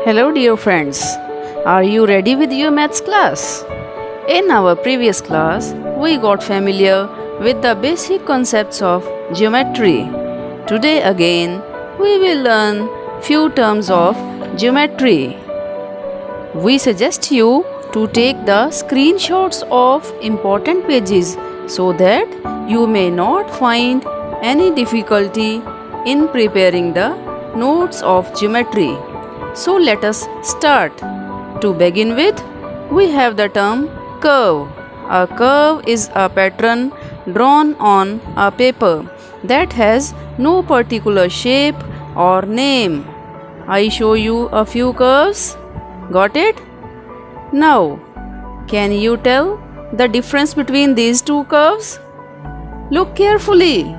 Hello, dear friends. Are you ready with your maths class? In our previous class, we got familiar with the basic concepts of geometry. Today again, we will learn few terms of geometry. We suggest you to take the screenshots of important pages so that you may not find any difficulty in preparing the notes of geometry. So let us start. To begin with, we have the term curve. A curve is a pattern drawn on a paper that has no particular shape or name. I show you a few curves. Got it? Now, can you tell the difference between these two curves? Look carefully.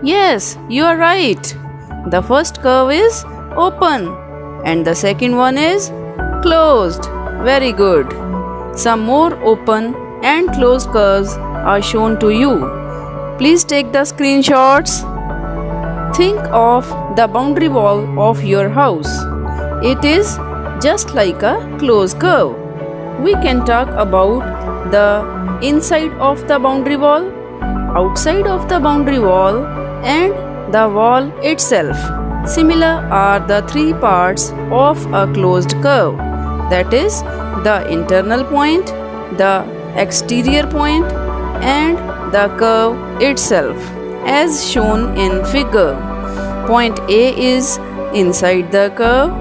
Yes, you are right. The first curve is open and the second one is closed. Very good. Some more open and closed curves are shown to you. Please take the screenshots. Think of the boundary wall of your house. It is just like a closed curve. We can talk about the inside of the boundary wall, outside of the boundary wall, and the wall itself. Similar are the three parts of a closed curve, that is, the internal point, the exterior point, and the curve itself, as shown in figure. Point A is inside the curve,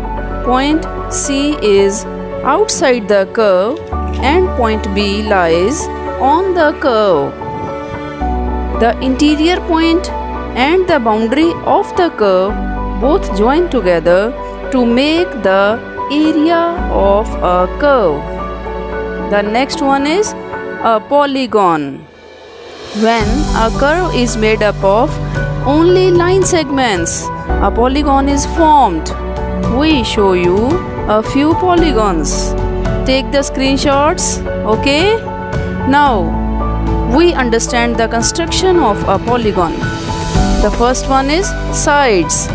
point C is outside the curve, and point B lies on the curve. The interior point and the boundary of the curve both join together to make the area of a curve. The next one is a polygon. When a curve is made up of only line segments, a polygon is formed. We show you a few polygons. Take the screenshots, okay? Now, we understand the construction of a polygon. The first one is sides.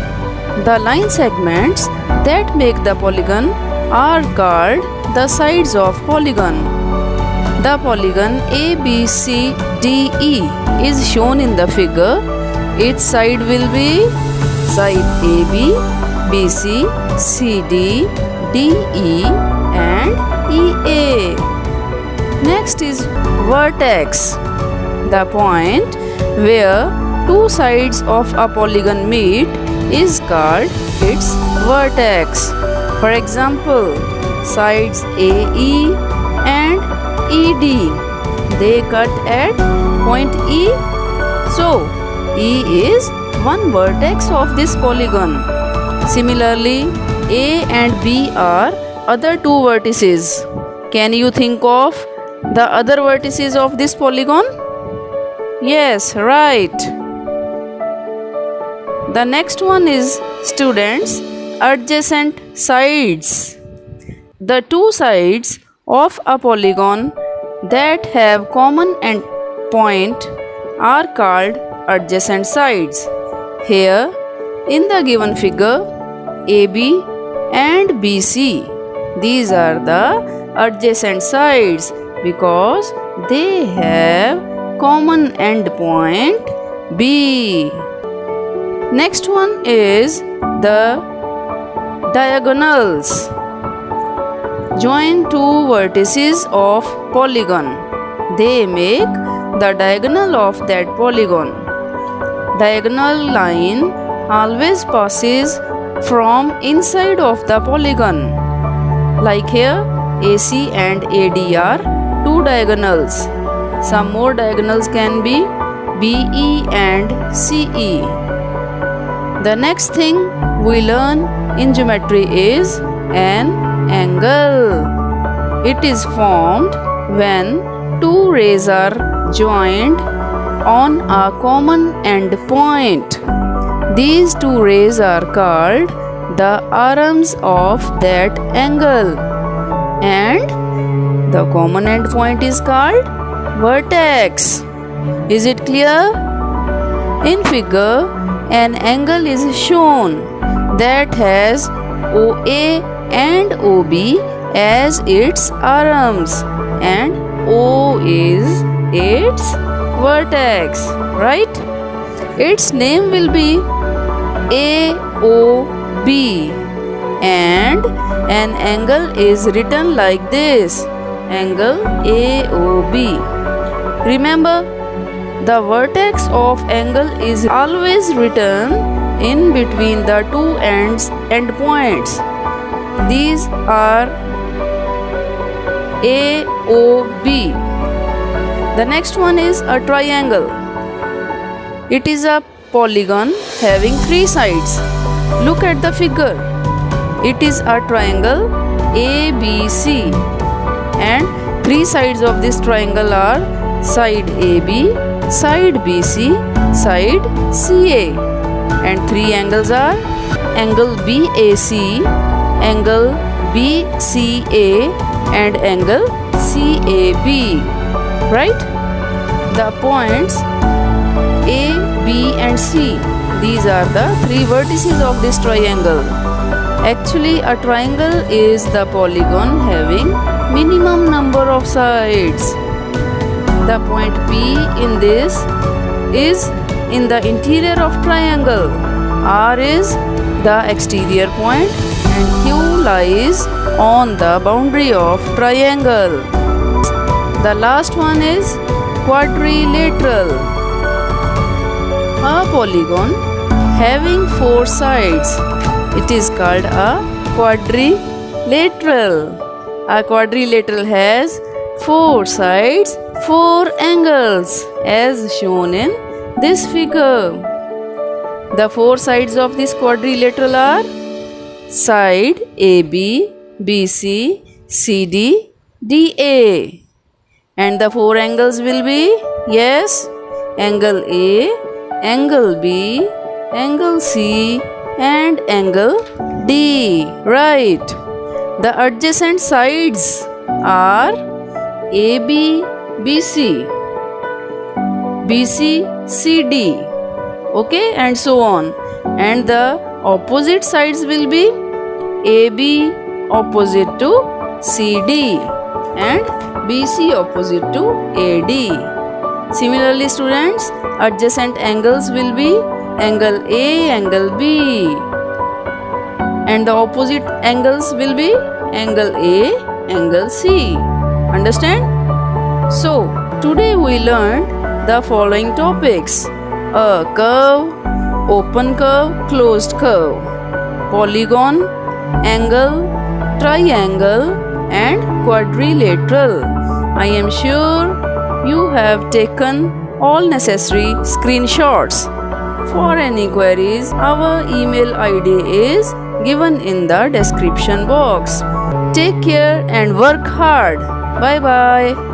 The line segments that make the polygon are called the sides of polygon. The polygon ABCDE is shown in the figure. Its side will be side AB, BC, CD, DE and EA. Next is vertex. The point where two sides of a polygon meet is called its vertex. For example, sides AE and ED, they cut at point E. So, E is one vertex of this polygon. Similarly, A and B are other two vertices. Can you think of the other vertices of this polygon? Yes, right. The next one is students' adjacent sides. The two sides of a polygon that have common end point are called adjacent sides. Here, in the given figure, AB and BC, these are the adjacent sides because they have common end point B. Next one is the diagonals. Join two vertices of polygon. They make the diagonal of that polygon. Diagonal line always passes from inside of the polygon. Like here, AC and AD are two diagonals. Some more diagonals can be BE and CE. The next thing we learn in geometry is an angle. It is formed when two rays are joined on a common end point. These two rays are called the arms of that angle, and the common end point is called vertex. Is it clear? In figure, an angle is shown that has OA and OB as its arms, and O is its vertex, right? Its name will be AOB, and an angle is written like this, angle AOB. Remember, the vertex of angle is always written in between the two end points. These are AOB. The next one is a triangle. It is a polygon having three sides. Look at the figure. It is a triangle ABC, and three sides of this triangle are side AB, side BC, side CA, and three angles are angle BAC, angle BCA, and angle CAB, right? The points A, B and C, these are the three vertices of this triangle. Actually, a triangle is the polygon having minimum number of sides. The point P in this is in the interior of triangle. R is the exterior point and Q lies on the boundary of triangle. The last one is quadrilateral. A polygon having four sides. It is called a quadrilateral. A quadrilateral has four sides, four angles as shown in this figure. The four sides of this quadrilateral are side AB, BC, CD, DA. And the four angles will be, yes, angle A, angle B, angle C, and angle D, right? The adjacent sides are AB, BC, BC, CD, okay, and so on. And the opposite sides will be AB opposite to CD and BC opposite to AD. Similarly, students, adjacent angles will be angle A, angle B, and the opposite angles will be angle A, angle C. Understand? So, today we learned the following topics: a curve, open curve, closed curve, polygon, angle, triangle, and quadrilateral. I am sure you have taken all necessary screenshots. For any queries, our email ID is given in the description box. Take care and work hard. Bye bye.